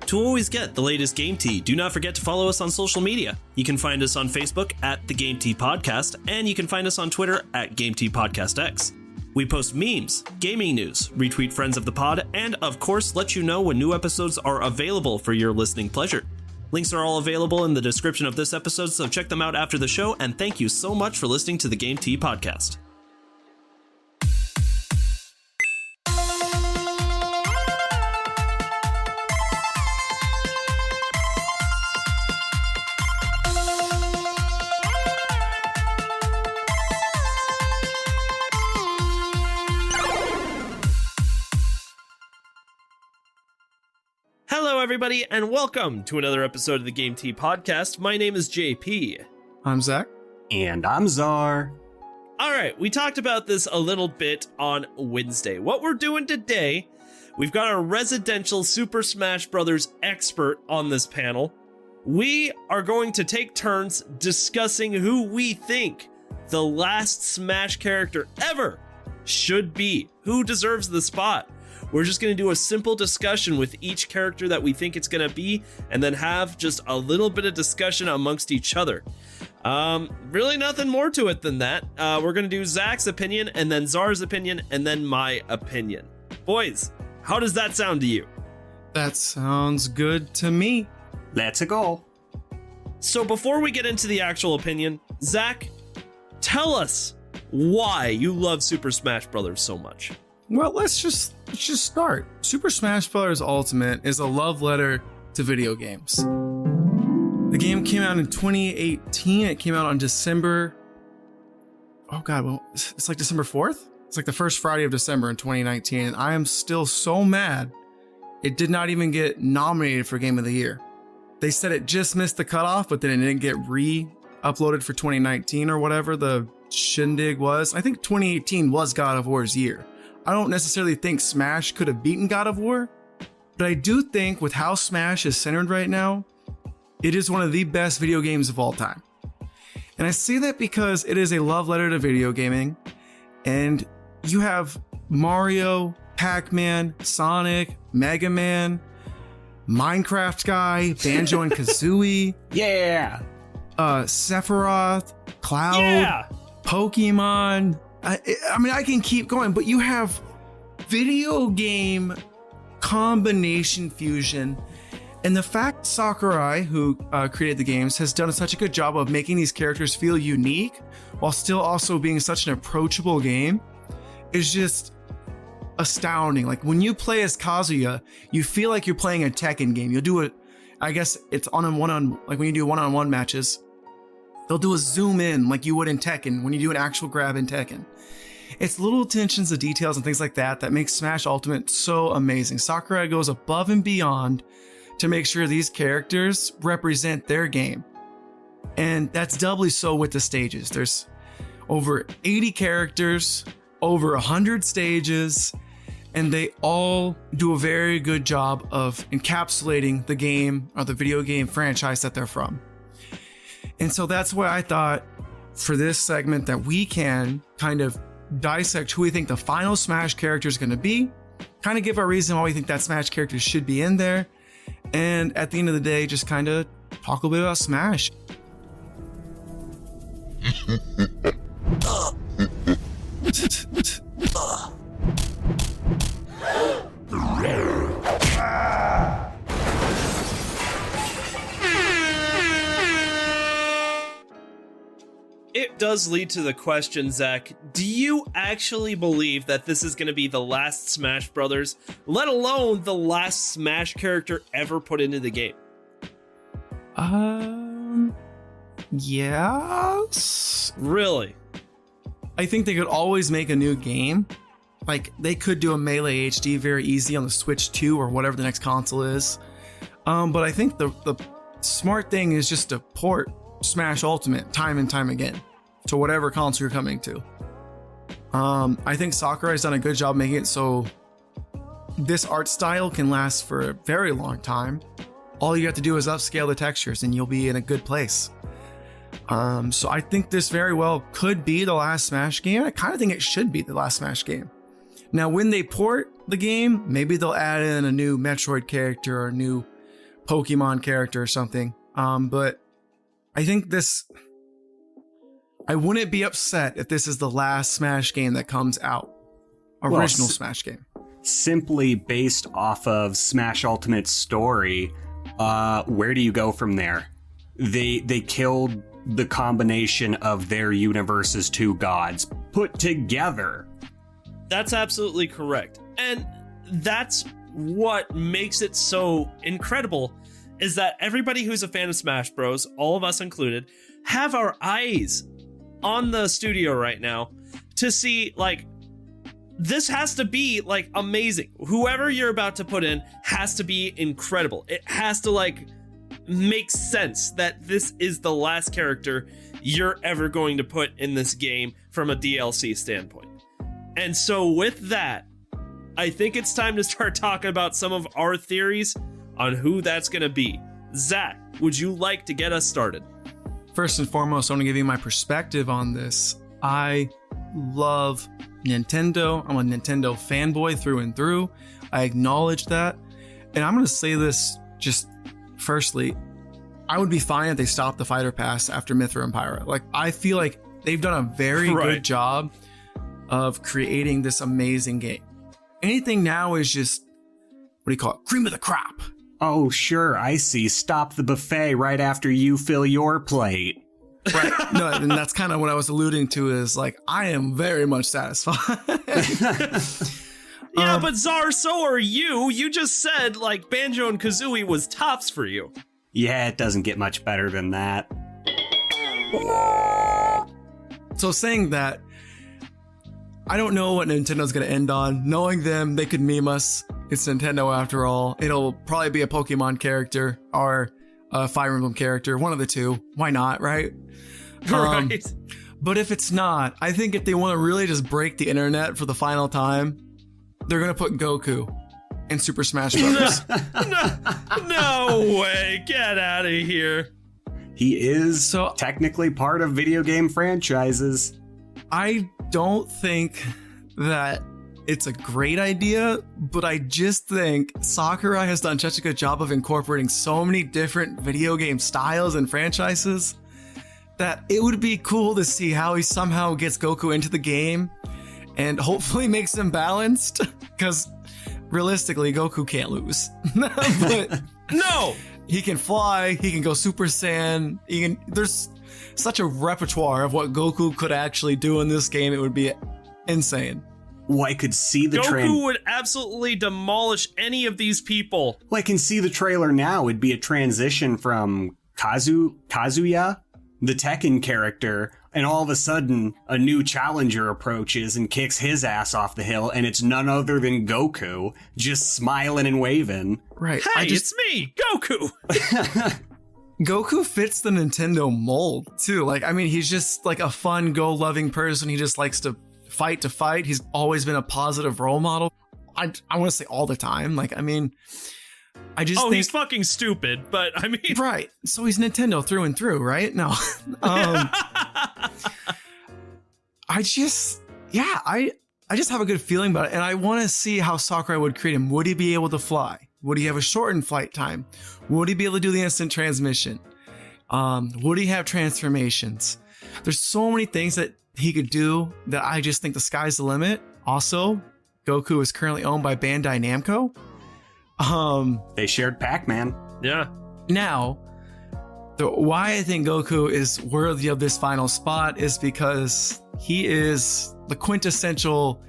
To always get the latest Game Tea, do not forget to follow us on social media. You can find us on Facebook at The Game Tea Podcast, and you can find us on Twitter at Game Tea Podcast X. We post memes, gaming news, retweet friends of the pod, and of course let you know when new episodes are available for your listening pleasure. Links are all available in the description of this episode, so check them out after the show, and thank you so much for listening to the Game Tea Podcast. Hello, everybody, and welcome to another episode of the Game Tea Podcast. My name is JP. I'm Zach. And I'm Czar. All right, we talked about this a little bit on Wednesday. What we're doing today, we've got our residential Super Smash Bros. Expert on this panel. We are going to take turns discussing who we think the last Smash character ever should be. Who deserves the spot? We're just going to do a simple discussion with each character that we think it's going to be, and then have just a little bit of discussion amongst each other. Really nothing more to it than that. We're going to do Zach's opinion, and then Czar's opinion, and then my opinion. Boys, how does that sound to you? That sounds good to me. Let's go. So before we get into the actual opinion, Zach, tell us why you love Super Smash Bros. So much. Well, let's just start. Super Smash Bros. Ultimate is a love letter to video games. The game came out in 2018. It came out on December. Oh God, well, it's like December 4th. It's like the first Friday of December in 2019. And I am still so mad it did not even get nominated for Game of the Year. They said it just missed the cutoff, but then it didn't get re-uploaded for 2019 or whatever the shindig was. I think 2018 was God of War's year. I don't necessarily think Smash could have beaten God of War, but I do think with how Smash is centered right now, it is one of the best video games of all time. And I say that because it is a love letter to video gaming, and you have Mario, Pac-Man, Sonic, Mega Man, Minecraft guy, Banjo and Kazooie, Yeah. Sephiroth, Cloud, Yeah! Pokemon. I mean, I can keep going, but you have video game combination fusion. And the fact Sakurai, who created the games, has done such a good job of making these characters feel unique while still also being such an approachable game is just astounding. Like when you play as Kazuya, you feel like you're playing a Tekken game. You'll do it, I guess it's on like when you do one-on-one matches, they'll do a zoom in like you would in Tekken when you do an actual grab in Tekken. It's little attentions to details and things like that that makes Smash Ultimate so amazing. Sakurai goes above and beyond to make sure these characters represent their game. And that's doubly so with the stages. There's over 80 characters, over 100 stages, and they all do a very good job of encapsulating the game or the video game franchise that they're from. And so that's why I thought for this segment that we can kind of dissect who we think the final Smash character is going to be, kind of give our reason why we think that Smash character should be in there, and at the end of the day, just kind of talk a little bit about Smash. It does lead to the question, Zach, do you actually believe that this is going to be the last Smash Brothers, let alone the last Smash character ever put into the game? Yes. Really? I think they could always make a new game. Like they could do a Melee HD very easy on the Switch 2 or whatever the next console is. But I think the smart thing is just to port Smash Ultimate time and time again to whatever console you're coming to. I think Sakurai's done a good job making it so this art style can last for a very long time. All you have to do is upscale the textures and you'll be in a good place. So I think this very well could be the last Smash game. I kind of think it should be the last Smash game. Now, when they port the game, maybe they'll add in a new Metroid character or a new Pokemon character or something. But I think I wouldn't be upset if this is the last Smash game that comes out. Original Smash game. Simply based off of Smash Ultimate's story, where do you go from there? They killed the combination of their universe's two gods put together. That's absolutely correct. And that's what makes it so incredible, is that everybody who's a fan of Smash Bros, all of us included, have our eyes on the studio right now to see, like, this has to be, like, amazing. Whoever you're about to put in has to be incredible. It has to, like, make sense that this is the last character you're ever going to put in this game from a DLC standpoint. And so with that, I think it's time to start talking about some of our theories on who that's going to be. Zach, would you like to get us started? First and foremost, I want to give you my perspective on this. I love Nintendo. I'm a Nintendo fanboy through and through. I acknowledge that. And I'm going to say this just firstly. I would be fine if they stopped the fighter pass after Mythra and Pyra. Like, I feel like they've done a very good job of creating this amazing game. Anything now is just, what do you call it? Cream of the crop. Oh, sure, I see. Stop the buffet right after you fill your plate. Right. No, and that's kind of what I was alluding to is, like, I am very much satisfied. Yeah, but Czar, so are you. You just said, like, Banjo and Kazooie was tops for you. Yeah, it doesn't get much better than that. So saying that, I don't know what Nintendo's going to end on. Knowing them, they could meme us. It's Nintendo after all. It'll probably be a Pokemon character or a Fire Emblem character. One of the two. Why not, right? Right. But if it's not, I think if they want to really just break the internet for the final time, they're going to put Goku in Super Smash Bros. No way. Get out of here. He is So- technically part of video game franchises. I don't think that it's a great idea, but I just think Sakurai has done such a good job of incorporating so many different video game styles and franchises that it would be cool to see how he somehow gets Goku into the game and hopefully makes him balanced, because realistically, Goku can't lose. But No. he can fly, he can go Super Saiyan, there's such a repertoire of what Goku could actually do in this game. It would be insane. Well, I could see the Goku would absolutely demolish any of these people. Well, I can see the trailer now. It'd be a transition from Kazuya, the Tekken character, and all of a sudden a new challenger approaches and kicks his ass off the hill, and it's none other than Goku, just smiling and waving. Right. Hey, it's me, Goku. Goku fits the Nintendo mold too. Like, I mean, he's just like a fun, go-loving person. He just likes to fight. He's always been a positive role model. I want to say all the time. Like, I mean, I just think He's fucking stupid, but I mean, right. So he's Nintendo through and through, right? No. I just have a good feeling about it, and I want to see how Sakurai would create him. Would he be able to fly? Would he have a shortened flight time? Would he be able to do the instant transmission? Would he have transformations? There's so many things that he could do that I just think the sky's the limit. Also, Goku is currently owned by Bandai Namco. They shared Pac-Man. yeah. Now, why I think Goku is worthy of this final spot is because he is the quintessential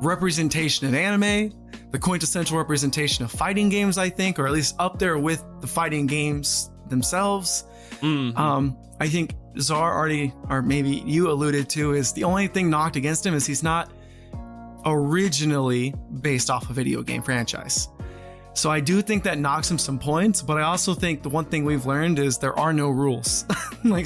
representation of anime, the quintessential representation of fighting games, I think, or at least up there with the fighting games themselves. I think Czar already, or maybe you alluded to, is the only thing knocked against him is he's not originally based off a video game franchise. So I do think that knocks him some points, but I also think the one thing we've learned is there are no rules. like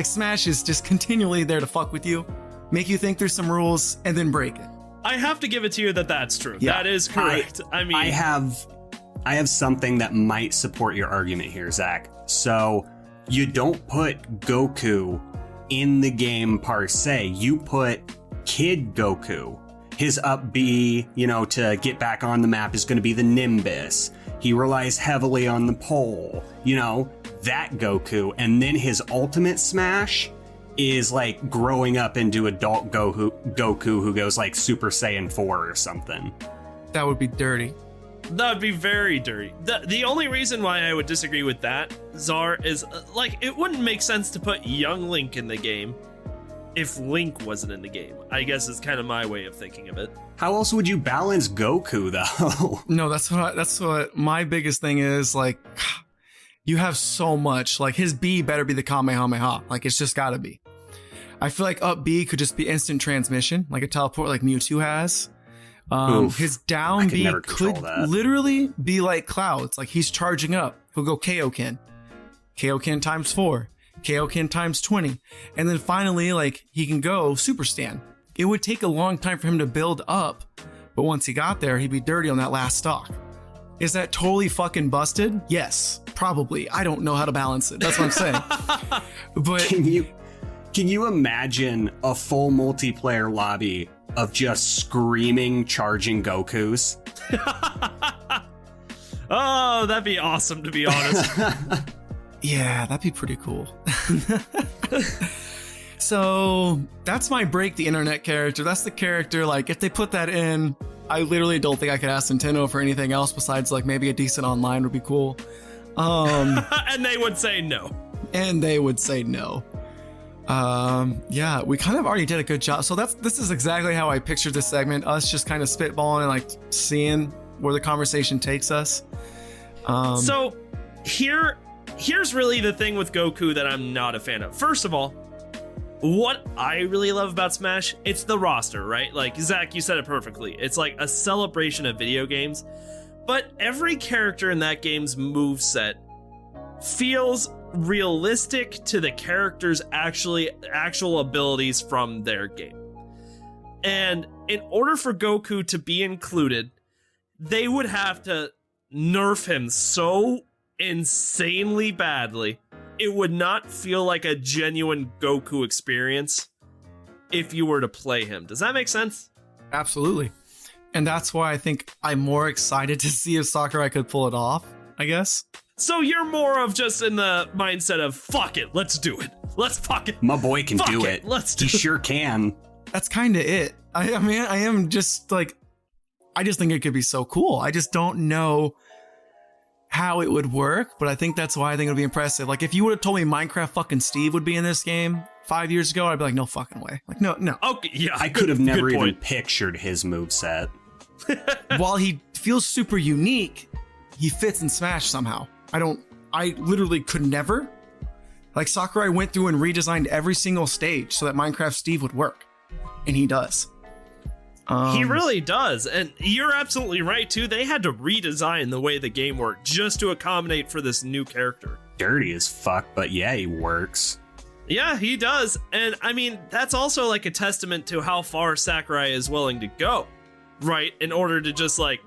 Smash is just continually there to fuck with you, make you think there's some rules, and then break it. I have to give it to you that's true. Yeah. That is correct. I mean, I have something that might support your argument here, Zach. So you don't put Goku in the game per se. You put Kid Goku. His up B, to get back on the map is going to be the Nimbus. He relies heavily on the pole, you know, that Goku. And then his ultimate smash is like growing up into adult Goku who goes like Super Saiyan 4 or something. That would be dirty. That would be very dirty. The only reason why I would disagree with that, Czar, is like it wouldn't make sense to put young Link in the game if Link wasn't in the game. I guess is kind of my way of thinking of it. How else would you balance Goku though? No, that's what my biggest thing is. Like, you have so much. Like, his B better be the Kamehameha. Like, it's just gotta be. I feel like up B could just be instant transmission, like a teleport like Mewtwo has. His down B could literally be like Cloud's. Like, he's charging up. He'll go Kaioken. Kaioken times 4. Kaioken times 20. And then finally, like, he can go Super Saiyan. It would take a long time for him to build up, but once he got there, he'd be dirty on that last stock. Is that totally fucking busted? Yes, probably. I don't know how to balance it. That's what I'm saying. But can you imagine a full multiplayer lobby of just screaming charging Gokus? Oh, that'd be awesome, to be honest. Yeah, that'd be pretty cool. So that's my break the internet character. That's the character, like, if they put that in, I literally don't think I could ask Nintendo for anything else besides, like, maybe a decent online would be cool. And they would say no. Yeah, we kind of already did a good job. So this is exactly how I pictured this segment, us just kind of spitballing and like seeing where the conversation takes us. So here's really the thing with Goku that I'm not a fan of. First of all, what I really love about Smash, it's the roster, right? Like, Zach, you said it perfectly. It's like a celebration of video games, but every character in that game's moveset feels realistic to the character's actual abilities from their game. And in order for Goku to be included, they would have to nerf him so insanely badly, it would not feel like a genuine Goku experience if you were to play him. Does that make sense? Absolutely. And that's why I think I'm more excited to see if Sakurai could pull it off, I guess. So you're more of just in the mindset of, fuck it, let's do it. Let's fuck it. My boy can do it. Let's do it. He sure can. That's kind of it. I mean, I am just like, I just think it could be so cool. I just don't know how it would work, but I think that's why I think it would be impressive. Like, if you would have told me Minecraft fucking Steve would be in this game 5 years ago, I'd be like, no fucking way. Like, no. Okay, yeah. I could have never even pictured his moveset. While he feels super unique, he fits in Smash somehow. I literally could never. Like, Sakurai went through and redesigned every single stage so that Minecraft Steve would work. And he does. He really does. And you're absolutely right, too. They had to redesign the way the game worked just to accommodate for this new character. Dirty as fuck, but yeah, he works. Yeah, he does. And I mean, that's also like a testament to how far Sakurai is willing to go, right? In order to just like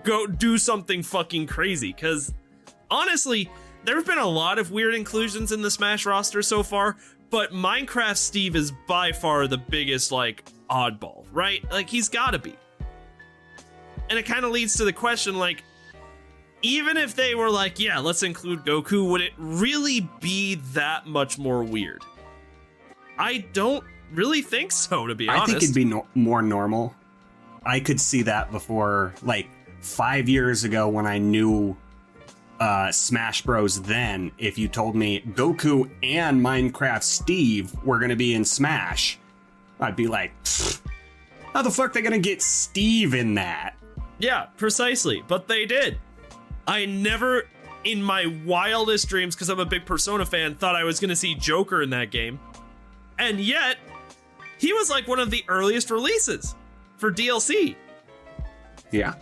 go do something fucking crazy. Because honestly, there have been a lot of weird inclusions in the Smash roster so far, but Minecraft Steve is by far the biggest, like, oddball, right? Like, he's gotta be. And it kind of leads to the question, like, even if they were like, yeah, let's include Goku, would it really be that much more weird? I don't really think so, to be honest. I think it'd be more normal. I could see that before, like, 5 years ago when I knew Smash Bros. Then, if you told me Goku and Minecraft Steve were gonna be in Smash, I'd be like, how the fuck are they gonna get Steve in that? Yeah, precisely. But they did. I never, in my wildest dreams, because I'm a big Persona fan, thought I was gonna see Joker in that game. And yet, he was like one of the earliest releases for DLC. Yeah.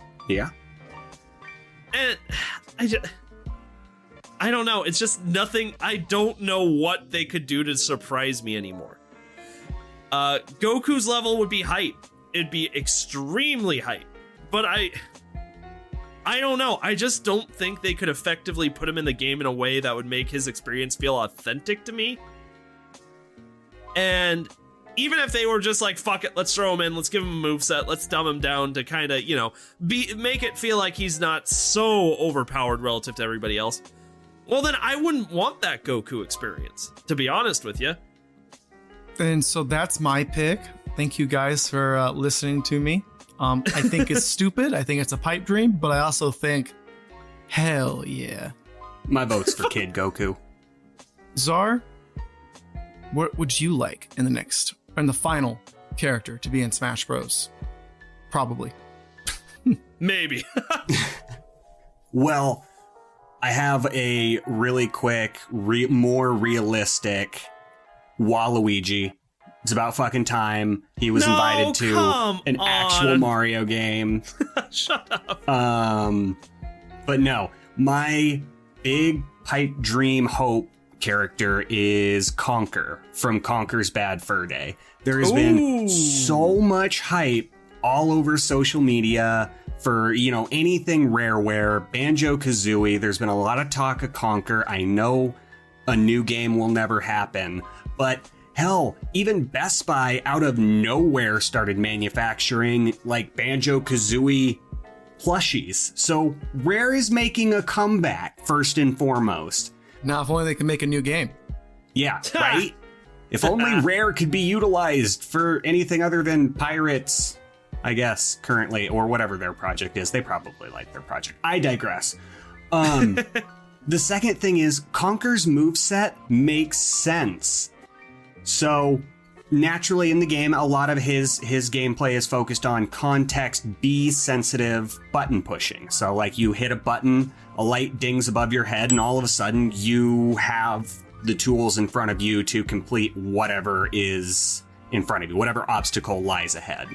And I don't know. It's just nothing. I don't know what they could do to surprise me anymore. Goku's level would be hype. It'd be extremely hype. But I don't know. I just don't think they could effectively put him in the game in a way that would make his experience feel authentic to me. And even if they were just like, fuck it, let's throw him in, let's give him a moveset, let's dumb him down to kind of, make it feel like he's not so overpowered relative to everybody else, well, then I wouldn't want that Goku experience, to be honest with you. And so that's my pick. Thank you guys for listening to me. I think it's stupid. I think it's a pipe dream, but I also think, hell yeah. My vote's for Kid Goku. Czar, what would you like in the final character to be in Smash Bros? Probably. Maybe. Well, I have a really quick, more realistic Waluigi. It's about fucking time he was invited to an actual Mario game. Shut up. But no, my big pipe dream hope character is Conker from Conker's Bad Fur Day. There has been so much hype all over social media for, anything Rareware, Banjo-Kazooie. There's been a lot of talk of Conker. I know a new game will never happen, but hell, even Best Buy out of nowhere started manufacturing like Banjo-Kazooie plushies. So Rare is making a comeback first and foremost. Now, if only they can make a new game. Yeah, right? If only Rare could be utilized for anything other than Pirates, I guess, currently, or whatever their project is. They probably like their project. I digress. The second thing is Conker's moveset makes sense. So naturally in the game, a lot of his gameplay is focused on context B sensitive button pushing. So like you hit a button, a light dings above your head, and all of a sudden you have the tools in front of you to complete whatever is in front of you, whatever obstacle lies ahead.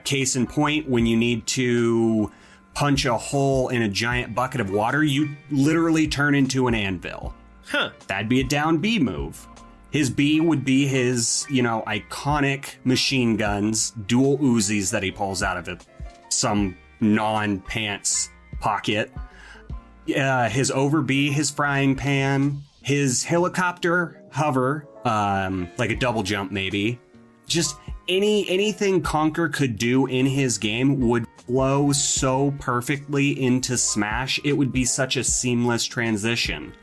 Case in point, when you need to punch a hole in a giant bucket of water, you literally turn into an anvil. Huh. That'd be a down B move. His B would be his, iconic machine guns, dual Uzis that he pulls out of some non-pants pocket. His over B, his frying pan, his helicopter hover, like a double jump maybe. Just anything Conker could do in his game would flow so perfectly into Smash. It would be such a seamless transition.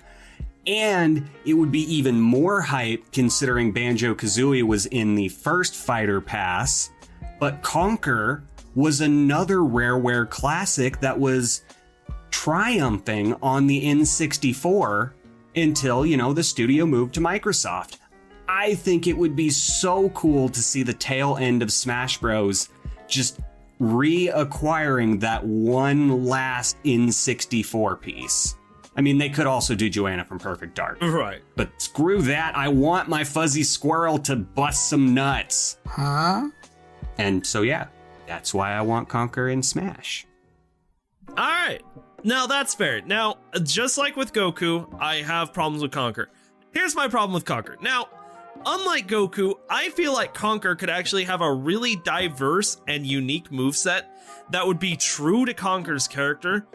And it would be even more hype considering Banjo-Kazooie was in the first Fighter Pass, but Conker was another Rareware classic that was triumphing on the N64 until, the studio moved to Microsoft. I think it would be so cool to see the tail end of Smash Bros. Just reacquiring that one last N64 piece. I mean, they could also do Joanna from Perfect Dark. Right. But screw that. I want my fuzzy squirrel to bust some nuts. Huh? And so, yeah, that's why I want Conker in Smash. All right. Now, that's fair. Now, just like with Goku, I have problems with Conker. Here's my problem with Conker. Now, unlike Goku, I feel like Conker could actually have a really diverse and unique moveset that would be true to Conker's character,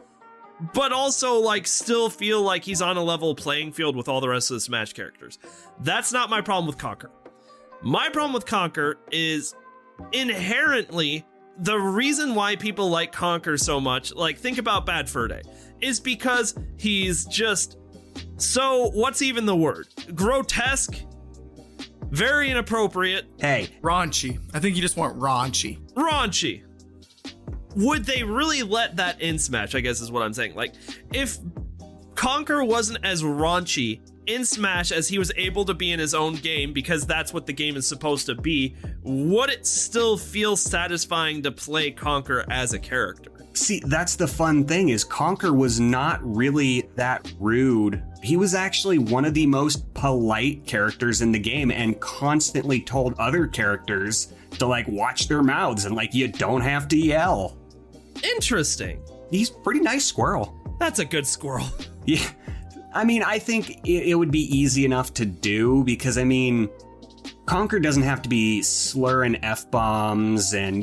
but also still feel like he's on a level playing field with all the rest of the Smash characters. That's not my problem with Conker. My problem with Conker is inherently the reason why people like Conker so much, think about Bad Fur Day, is because he's just so, what's even the word? Grotesque, very inappropriate. Hey. Raunchy. I think you just want raunchy. Raunchy. Would they really let that in Smash, I guess is what I'm saying. If Conker wasn't as raunchy in Smash as he was able to be in his own game, because that's what the game is supposed to be, would it still feel satisfying to play Conker as a character? See, that's the fun thing, is Conker was not really that rude. He was actually one of the most polite characters in the game and constantly told other characters to watch their mouths and you don't have to yell. Interesting. He's a pretty nice squirrel. That's a good squirrel. Yeah. I mean, I think it would be easy enough to do because, Conker doesn't have to be slurring F-bombs and,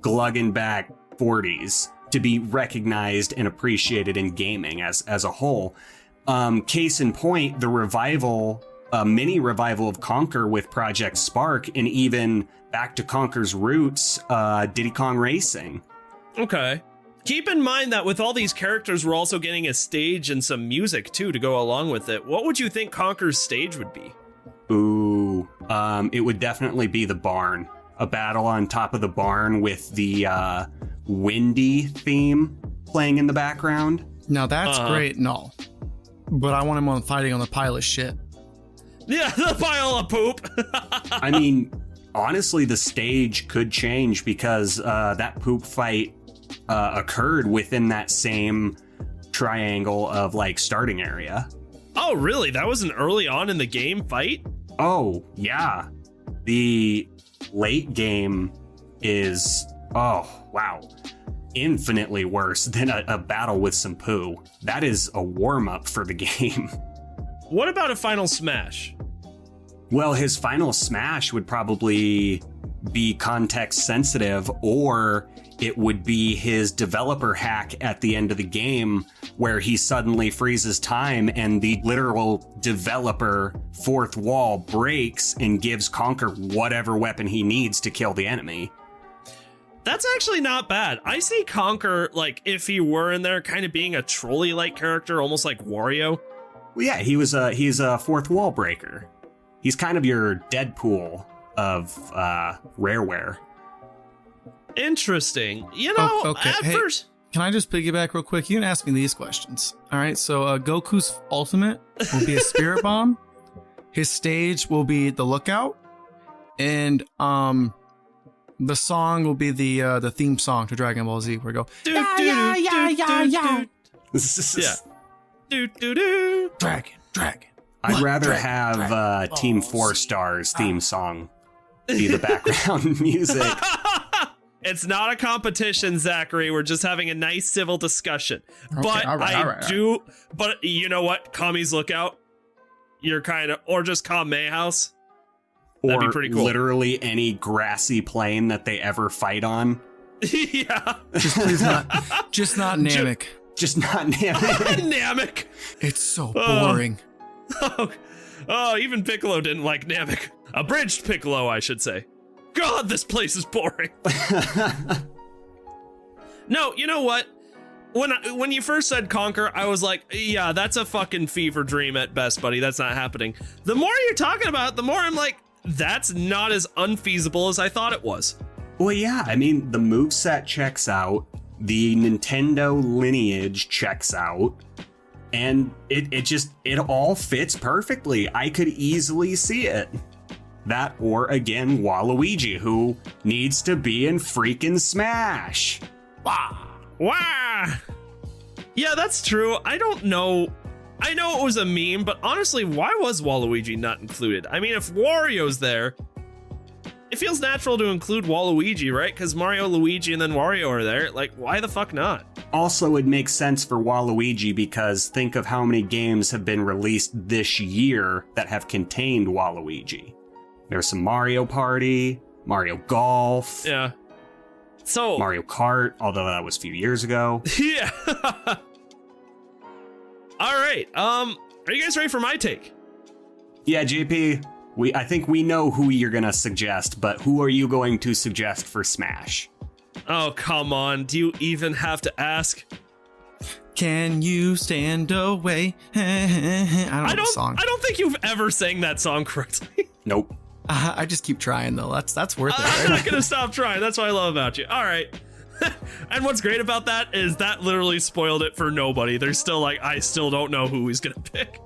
glugging back 40s to be recognized and appreciated in gaming as a whole. Case in point, the revival a mini revival of Conker with Project Spark, and even back to Conker's roots, Diddy Kong Racing. Okay. Keep in mind that with all these characters, we're also getting a stage and some music too to go along with it. What would you think Conker's stage would be? Ooh, it would definitely be the barn. A battle on top of the barn with the windy theme playing in the background. Now that's great and all, but I want him on fighting on the pile of shit. Yeah, the pile of poop. I mean, honestly, the stage could change because that poop fight occurred within that same triangle of like starting area. Oh, really? That was an early on in the game fight? Oh, yeah. The late game is, oh, wow, infinitely worse than a battle with some poo. That is a warm-up for the game. What about a final smash? Well, his final smash would probably be context sensitive, or it would be his developer hack at the end of the game where he suddenly freezes time and the literal developer fourth wall breaks and gives Conker whatever weapon he needs to kill the enemy. That's actually not bad. I see Conker, like, if he were in there, kind of being a trolley-like character, almost like Wario. Well, yeah, he's a fourth wall breaker. He's kind of your Deadpool of Rareware. Interesting. You know, okay. at Hey, first... Can I just piggyback real quick? You can ask me these questions. All right, so Goku's ultimate will be a spirit bomb. His stage will be the lookout, and the song will be the theme song to Dragon Ball Z. Where we go, Yeah. Dragon. I'd rather have Team 4 Stars theme song be the background music. It's not a competition, Zachary. We're just having a nice civil discussion. Okay, But all right. But you know what? Kami's Lookout. You're kind of, or just Kame House. That'd be pretty cool. Literally any grassy plain that they ever fight on. Yeah. Just please not Namek. Just not Namek. Namek. It's so boring. Oh, even Piccolo didn't like Namek. Abridged Piccolo, I should say. God, this place is boring. No, you know what? When you first said Conker, I was like, yeah, that's a fucking fever dream at best, buddy. That's not happening. The more you're talking about it, the more I'm like, that's not as unfeasible as I thought it was. Well, yeah, I mean, the moveset checks out, the Nintendo lineage checks out, and it all fits perfectly. I could easily see it. That, or again, Waluigi, who needs to be in freaking Smash. Wah! Yeah, that's true. I don't know. I know it was a meme, but honestly, why was Waluigi not included? I mean, if Wario's there, it feels natural to include Waluigi, right? Because Mario, Luigi, and then Wario are there. Like, why the fuck not? Also, it makes sense for Waluigi because think of how many games have been released this year that have contained Waluigi. There's some Mario Party, Mario Golf. Yeah. So Mario Kart, although that was a few years ago. Yeah. All right. Are you guys ready for my take? Yeah, JP, I think we know who you're gonna suggest, but who are you going to suggest for Smash? Oh, come on. Do you even have to ask? Can you stand away? I don't know the song. I don't think you've ever sang that song correctly. Nope. I just keep trying though. That's worth it. I'm Right? not gonna stop trying. That's what I love about you. All right. And what's great about that is that literally spoiled it for nobody. They're still like, I still don't know who he's gonna pick.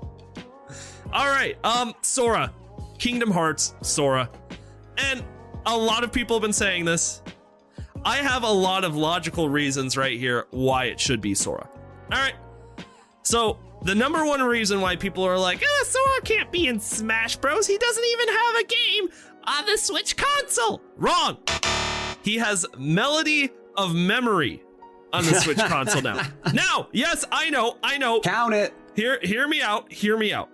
All right. Sora, Kingdom Hearts, Sora, and a lot of people have been saying this. I have a lot of logical reasons right here why it should be Sora. All right. So the number one reason why people are like, Sora can't be in Smash Bros. He doesn't even have a game on the Switch console. Wrong. He has Melody of Memory on the Switch console now. Now, yes, I know. Count it. Hear me out.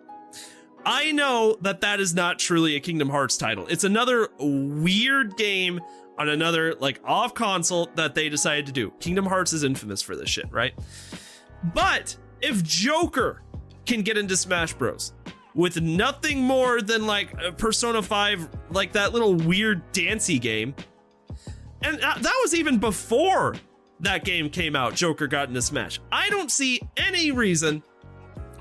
I know that is not truly a Kingdom Hearts title. It's another weird game on another, like, off console that they decided to do. Kingdom Hearts is infamous for this shit, right? But if Joker can get into Smash Bros, with nothing more than like Persona 5, like that little weird dancey game. And that was even before that game came out, Joker got into Smash. I don't see any reason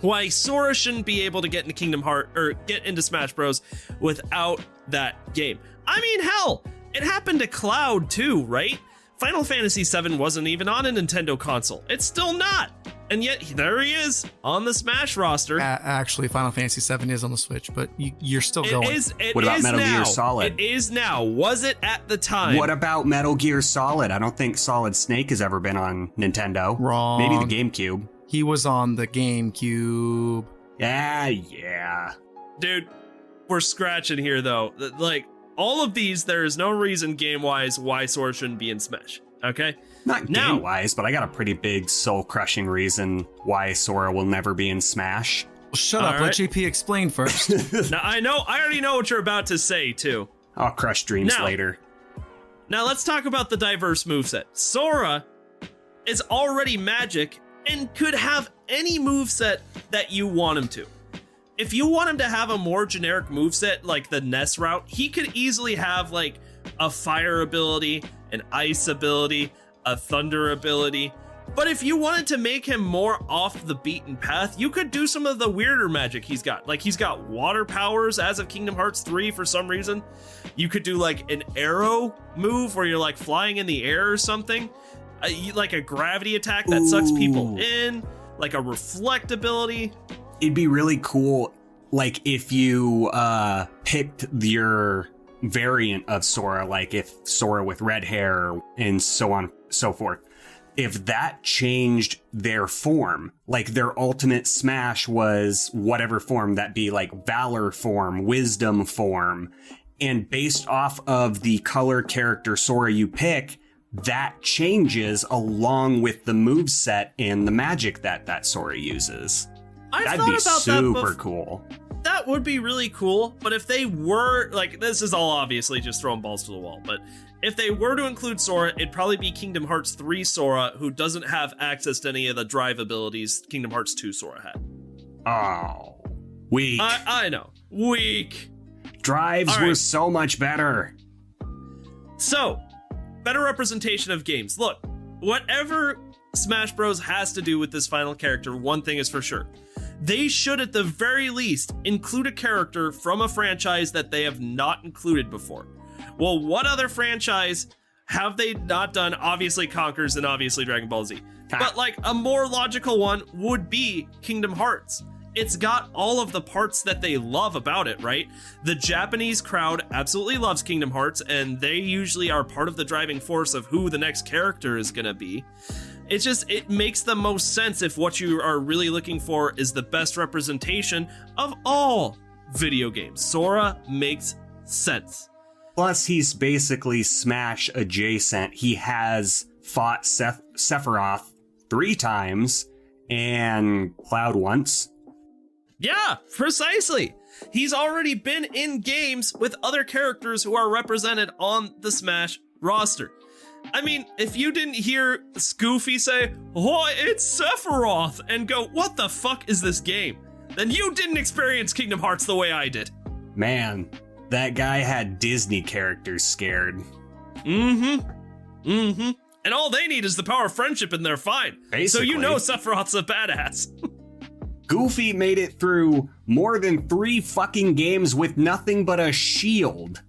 why Sora shouldn't be able to get into Kingdom Hearts or get into Smash Bros without that game. I mean, hell, it happened to Cloud too, right? Final Fantasy VII wasn't even on a Nintendo console. It's still not. And yet, there he is on the Smash roster. Actually, Final Fantasy VII is on the Switch, but you're still going. What about Metal Gear Solid? It is now. Was it at the time? What about Metal Gear Solid? I don't think Solid Snake has ever been on Nintendo. Wrong. Maybe the GameCube. He was on the GameCube. Yeah. Dude, we're scratching here, though. Like, all of these, there is no reason game-wise why Sora shouldn't be in Smash, okay? Not game-wise, but I got a pretty big soul-crushing reason why Sora will never be in Smash. Well, shut up. Let JP explain first. Now, I already know what you're about to say, too. I'll crush dreams later. Now, let's talk about the diverse moveset. Sora is already magic and could have any moveset that you want him to. If you want him to have a more generic moveset like the Ness route, he could easily have like a fire ability, an ice ability, a thunder ability. But if you wanted to make him more off the beaten path, you could do some of the weirder magic he's got. Like he's got water powers as of Kingdom Hearts 3 for some reason. You could do like an arrow move where you're like flying in the air or something. Like a gravity attack that sucks people in, like a reflect ability. It'd be really cool, like, if you picked your variant of Sora, like if Sora with red hair and so on, so forth. If that changed their form, like their ultimate smash was whatever form that be, like Valor form, Wisdom form, and based off of the color character Sora you pick, that changes along with the moveset and the magic that Sora uses. That'd be super cool. That would be really cool, but if they were, like, this is all obviously just throwing balls to the wall, but if they were to include Sora, it'd probably be Kingdom Hearts 3 Sora, who doesn't have access to any of the drive abilities Kingdom Hearts 2 Sora had. Oh, weak. I know. Weak. Drives were so much better. So, better representation of games. Look, whatever Smash Bros. Has to do with this final character, one thing is for sure. They should, at the very least, include a character from a franchise that they have not included before. Well, what other franchise have they not done? Obviously Conkers and obviously Dragon Ball Z. But like a more logical one would be Kingdom Hearts. It's got all of the parts that they love about it, right? The Japanese crowd absolutely loves Kingdom Hearts, and they usually are part of the driving force of who the next character is gonna be. It's just, it makes the most sense if what you are really looking for is the best representation of all video games. Sora makes sense. Plus, he's basically Smash adjacent. He has fought Sephiroth 3 times and Cloud once. Yeah, precisely. He's already been in games with other characters who are represented on the Smash roster. I mean, if you didn't hear Goofy say, "Oh, it's Sephiroth," and go, "What the fuck is this game?" then you didn't experience Kingdom Hearts the way I did. Man, that guy had Disney characters scared. And all they need is the power of friendship and they're fine. Basically. So you know Sephiroth's a badass. Goofy made it through more than 3 fucking games with nothing but a shield.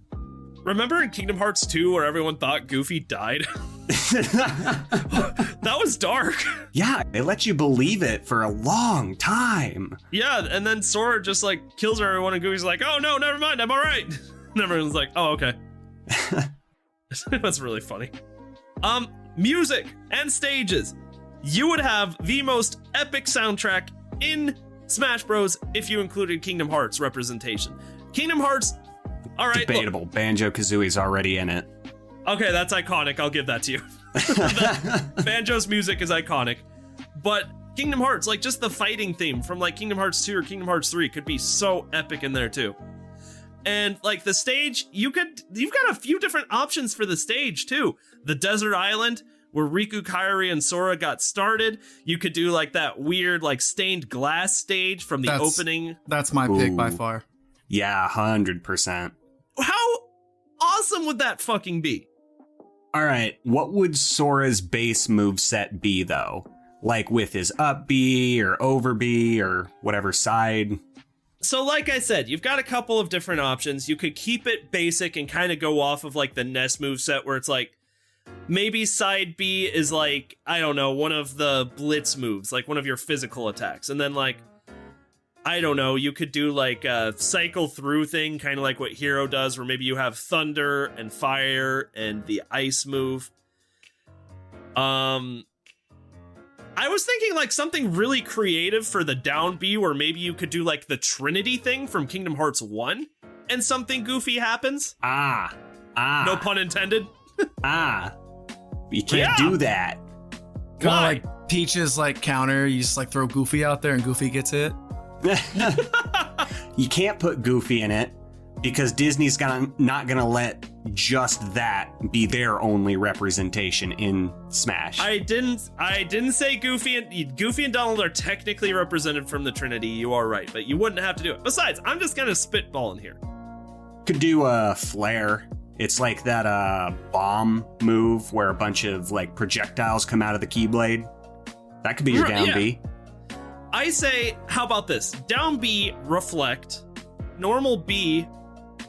Remember in Kingdom Hearts 2 where everyone thought Goofy died? That was dark. Yeah, they let you believe it for a long time. Yeah, and then Sora just like kills everyone and Goofy's like, "Oh no, never mind, I'm all right." And everyone's like, "Oh, okay." That's really funny. Music and stages. You would have the most epic soundtrack in Smash Bros. If you included Kingdom Hearts representation. Kingdom Hearts, all right. Debatable. Banjo-Kazooie's already in it. Okay, that's iconic. I'll give that to you. Banjo's music is iconic. But Kingdom Hearts, like just the fighting theme from like Kingdom Hearts 2 or Kingdom Hearts 3 could be so epic in there too. And like the stage, you've got a few different options for the stage too. The desert island where Riku, Kairi, and Sora got started. You could do like that weird like stained glass stage from the opening. That's my pick by Ooh. far. Yeah, 100%. How awesome would that fucking be? All right, what would Sora's base moveset be, though? Like with his up B or over B or whatever side? So like I said, you've got a couple of different options. You could keep it basic and kind of go off of like the NES moveset where it's like, maybe side B is like, I don't know, one of the blitz moves, like one of your physical attacks. And then like, I don't know, you could do like a cycle through thing, kind of like what Hero does, where maybe you have thunder and fire and the ice move. I was thinking like something really creative for the down B, where maybe you could do like the Trinity thing from Kingdom Hearts 1 and something goofy happens. No pun intended. You can't do that. Kind of like Peach's like counter. You just like throw Goofy out there and Goofy gets it. You can't put Goofy in it because Disney's not gonna let just that be their only representation in Smash. I didn't say Goofy and Donald are technically represented from the Trinity. You are right, but you wouldn't have to do it. Besides, I'm just kind of spitballing here. Could do a flare. It's like that bomb move where a bunch of like projectiles come out of the Keyblade. That could be your down B. I say, how about this? Down B, reflect. Normal B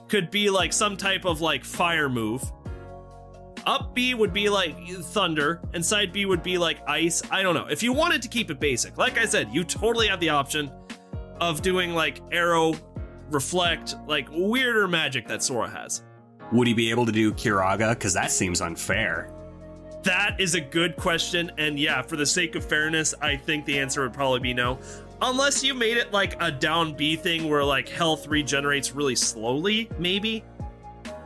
could be like some type of like fire move. Up B would be like thunder, and side B would be like ice. I don't know. If you wanted to keep it basic, like I said, you totally have the option of doing like arrow, reflect, like weirder magic that Sora has. Would he be able to do Kiraga? Because that seems unfair. That is a good question, and yeah, for the sake of fairness, I think the answer would probably be no. Unless you made it like a down B thing where like health regenerates really slowly, maybe?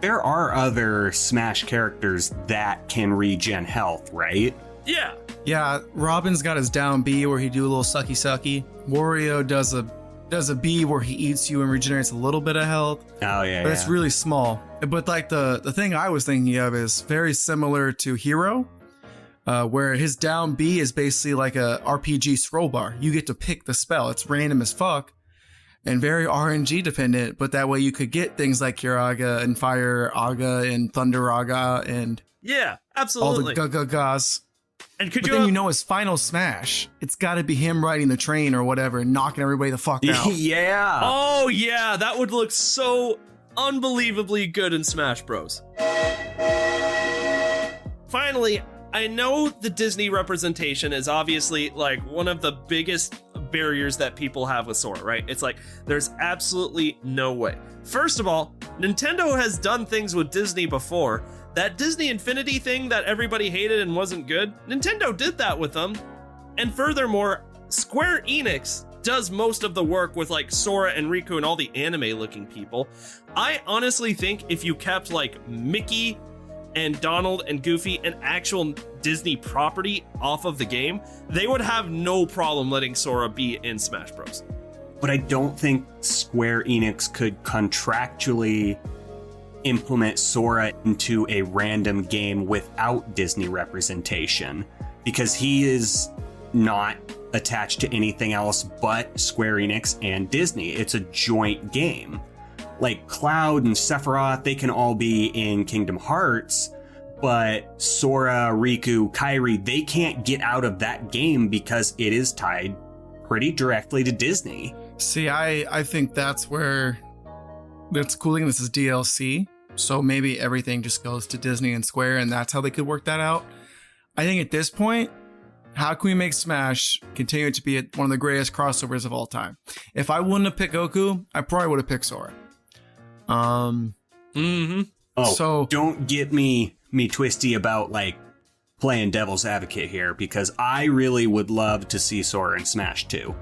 There are other Smash characters that can regen health, right? Yeah. Yeah, Robin's got his down B where he do a little sucky sucky. Wario does a B where he eats you and regenerates a little bit of health. Oh yeah, But it's really small. But like the thing I was thinking of is very similar to Hero, where his down B is basically like a RPG scroll bar. You get to pick the spell. It's random as fuck and very RNG dependent, but that way you could get things like Kiraga and Fire Aga and Thunder Aga and Yeah, all absolutely. the Gagas. And could But then you know his final smash, it's got to be him riding the train or whatever and knocking everybody the fuck out. Yeah. Oh yeah, that would look so unbelievably good in Smash Bros. Finally, I know the Disney representation is obviously like one of the biggest barriers that people have with Sora, right? It's like there's absolutely no way. First of all, Nintendo has done things with Disney before. That Disney Infinity thing that everybody hated and wasn't good, Nintendo did that with them. And furthermore, Square Enix does most of the work with like Sora and Riku and all the anime looking people. I honestly think if you kept like Mickey and Donald and Goofy an actual Disney property off of the game, they would have no problem letting Sora be in Smash Bros. But I don't think Square Enix could contractually implement Sora into a random game without Disney representation, because he is not attached to anything else but Square Enix and Disney. It's a joint game. Like Cloud and Sephiroth, they can all be in Kingdom Hearts, but Sora, Riku, Kairi, they can't get out of that game because it is tied pretty directly to Disney. See, I think that's where that's cool thing. This is DLC, so maybe everything just goes to Disney and Square, and that's how they could work that out. I think at this point, how can we make Smash continue to be one of the greatest crossovers of all time? If I wouldn't have picked Goku, I probably would have picked Sora. Oh, so don't get me twisty about like playing devil's advocate here, because I really would love to see Sora in Smash 2.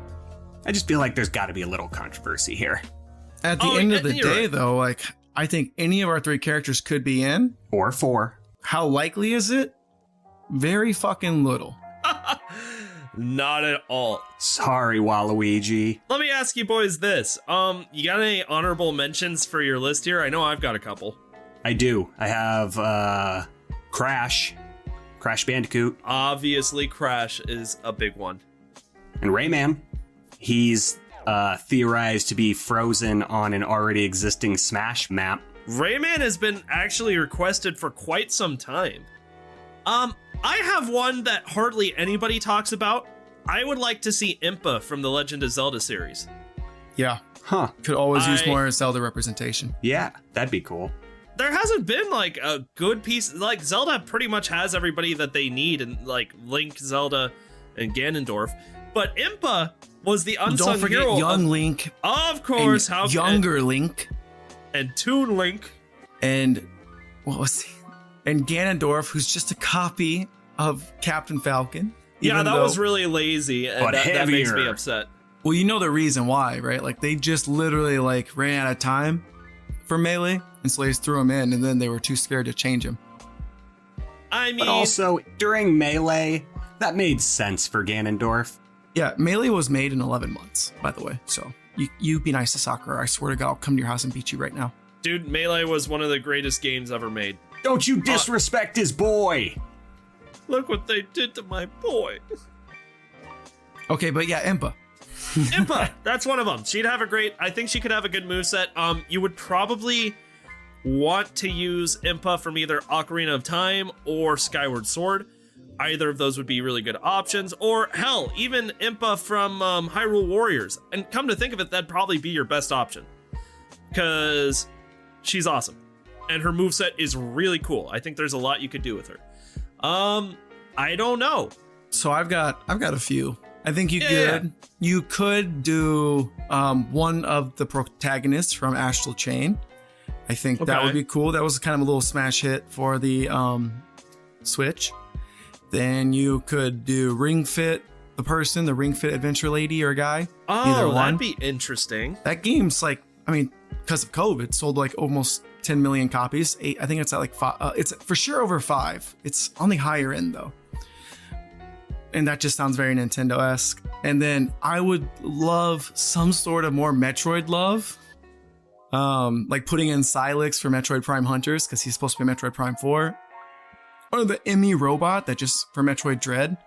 I just feel like there's got to be a little controversy here. at the end of the day, though, like I think any of our three characters could be in. Or 4. How likely is it? Very fucking little. Not at all. Sorry, Waluigi. Let me ask you boys this. You got any honorable mentions for your list here? I know I've got a couple. I do. I have Crash. Crash Bandicoot. Obviously, Crash is a big one. And Rayman. He's theorized to be frozen on an already existing Smash map. Rayman has been actually requested for quite some time. I have one that hardly anybody talks about. I would like to see Impa from the Legend of Zelda series. Yeah. Huh. Could always use more Zelda representation. Yeah, that'd be cool. There hasn't been like a good piece. Like Zelda pretty much has everybody that they need, and like Link, Zelda, and Ganondorf. But Impa was the unsung Don't forget hero. young Link. Of course, And younger Link. And Toon Link. And what was he? And Ganondorf, who's just a copy of Captain Falcon. Yeah, that was really lazy, and But that makes me heavier. upset. Well, you know the reason why, right? Like they just literally like ran out of time for Melee, and so they just threw him in, and then they were too scared to change him. I mean, But also, during Melee, that made sense for Ganondorf. Yeah, Melee was made in 11 months, by the way. So you be nice to Sakura. I swear to God, I'll come to your house and beat you right now. dude, Melee was one of the greatest games ever made. Don't you disrespect his boy! Look what they did to my boy. Okay, but yeah, Impa. Impa, that's one of them. She'd have a great, I think she could have a good moveset. You would probably want to use Impa from either Ocarina of Time or Skyward Sword. Either of those would be really good options. Or hell, even Impa from Hyrule Warriors. And come to think of it, that'd probably be your best option. Because she's awesome. And her moveset is really cool. I think there's a lot you could do with her. I don't know. So I've got a few. I think Yeah. you could do one of the protagonists from Astral Chain. I think that Okay. would be cool. That was kind of a little smash hit for the Switch. Then you could do Ring Fit, the Ring Fit adventure lady or guy. Either Oh, one. that'd be interesting. That game's like, I mean, because of COVID, sold like almost 10 million copies. I think it's at like 5. It's for sure over 5. It's on the higher end though. And that just sounds very Nintendo-esque. And then I would love some sort of more Metroid love. Like putting in Sylix for Metroid Prime Hunters, because he's supposed to be Metroid Prime 4. Or the Emmy robot that just for Metroid Dread.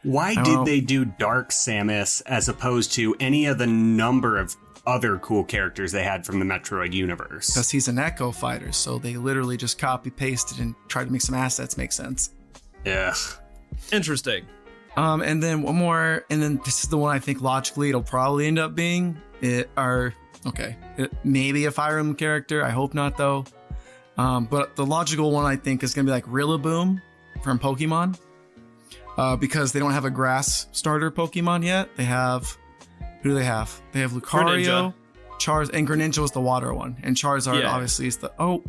Why don't did know. they do Dark Samus as opposed to any of the number of other cool characters they had from the Metroid universe? Because he's an Echo fighter, so they literally just copy pasted and tried to make some assets make sense. Ugh. Interesting. And then one more, and then this is the one I think logically it'll probably end up being. It maybe a Fire Emblem character. I hope not though. But the logical one I think is gonna be like Rillaboom from Pokemon, because they don't have a grass starter Pokemon yet. They have, who do they have? They have Lucario, Greninja. and Greninja was the water one, and Charizard Yeah. obviously is and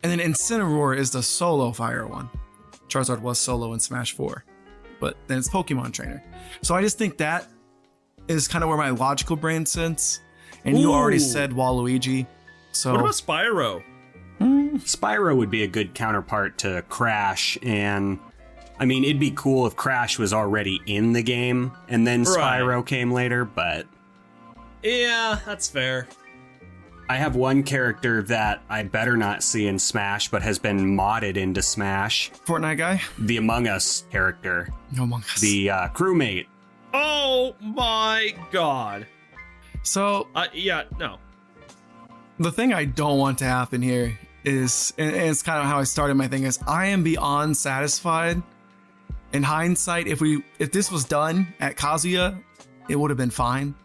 then Incineroar is the solo fire one. Charizard was solo in Smash 4. But then it's Pokemon Trainer. So I just think that is kind of where my logical brain sits. And you already Ooh. said Waluigi. So What about Spyro? Spyro would be a good counterpart to Crash, and I mean, it'd be cool if Crash was already in the game and then Right. Spyro came later, but Yeah, that's fair. I have one character that I better not see in Smash, but has been modded into Smash. Fortnite guy. The Among Us character, No Among Us. the crewmate. Oh my god. So Yeah, no. the thing I don't want to happen here is, and it's kind of how I started my thing, is I am beyond satisfied. In hindsight, if this was done at Kazuya, it would have been fine.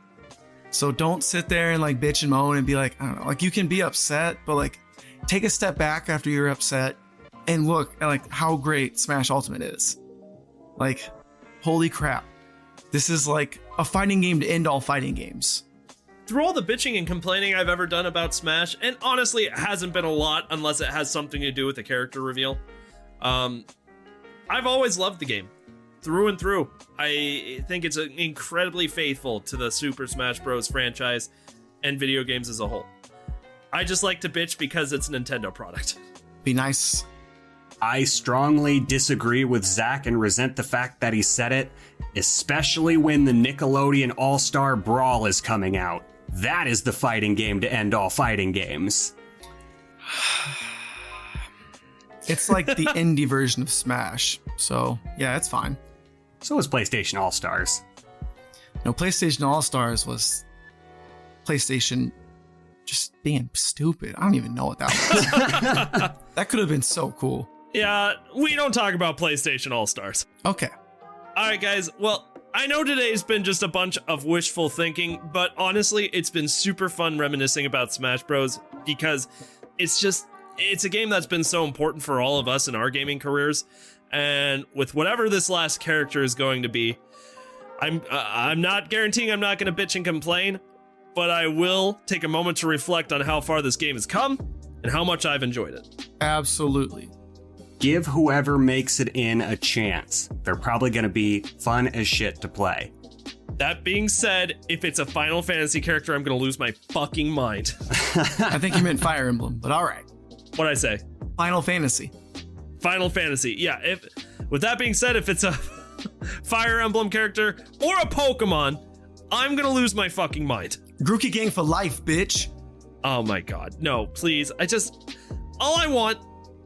So don't sit there and like bitch and moan and be like, I don't know, like you can be upset, but like take a step back after you're upset and look at like how great Smash Ultimate is. Like, holy crap. This is like a fighting game to end all fighting games. Through all the bitching and complaining I've ever done about Smash, and honestly, it hasn't been a lot unless it has something to do with the character reveal. I've always loved the game. Through and through. I think it's incredibly faithful to the Super Smash Bros. Franchise and video games as a whole. I just like to bitch because it's a Nintendo product. Be nice. I strongly disagree with Zach and resent the fact that he said it, especially when the Nickelodeon All-Star Brawl is coming out. That is the fighting game to end all fighting games. It's like the indie version of Smash. So, yeah, it's fine. So was PlayStation All-Stars. No, PlayStation All-Stars was PlayStation just being stupid. I don't even know what that was. That could have been so cool. Yeah, we don't talk about PlayStation All-Stars. Okay. All right, guys. Well, I know today's been just a bunch of wishful thinking, but honestly, it's been super fun reminiscing about Smash Bros. Because it's a game that's been so important for all of us in our gaming careers. And with whatever this last character is going to be, I'm not guaranteeing I'm not going to bitch and complain, but I will take a moment to reflect on how far this game has come and how much I've enjoyed it. Absolutely. Give whoever makes it in a chance. They're probably going to be fun as shit to play. That being said, if it's a Final Fantasy character, I'm going to lose my fucking mind. I think you meant Fire Emblem, but all right. What'd I say? Final Fantasy. Final Fantasy. Yeah, with that being said, if it's a Fire Emblem character or a Pokemon, I'm going to lose my fucking mind. Grookey Gang for life, bitch. Oh my god. No, please. All I want,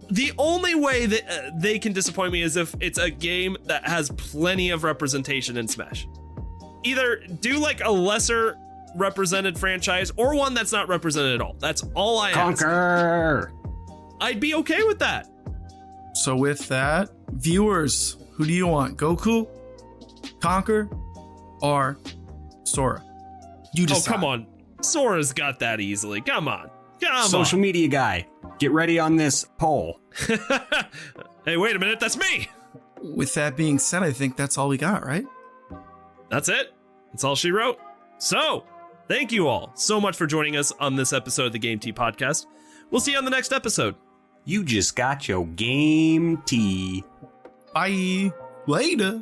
the only way that they can disappoint me is if it's a game that has plenty of representation in Smash. Either do like a lesser represented franchise or one that's not represented at all. That's all I ask. Conquer! I'd be okay with that. So with that, viewers, who do you want? Goku, Conquer, or Sora? You decide. Oh, come on. Sora's got that easily. Come on. Social media guy, get ready on this poll. Hey, wait a minute. That's me. With that being said, I think that's all we got, right? That's it. That's all she wrote. So, thank you all so much for joining us on this episode of the Game Tea Podcast. We'll see you on the next episode. You just got your game tea. Bye. Later.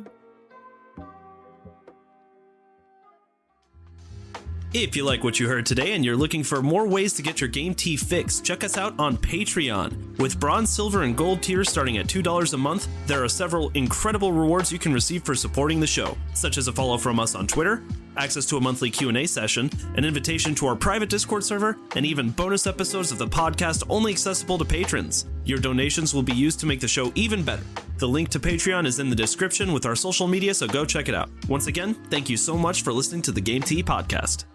If you like what you heard today and you're looking for more ways to get your game tea fix, check us out on Patreon. With bronze, silver, and gold tiers starting at $2 a month, there are several incredible rewards you can receive for supporting the show, such as a follow from us on Twitter, access to a monthly Q&A session, an invitation to our private Discord server, and even bonus episodes of the podcast only accessible to patrons. Your donations will be used to make the show even better. The link to Patreon is in the description with our social media, so go check it out. Once again, thank you so much for listening to the Game Tea Podcast.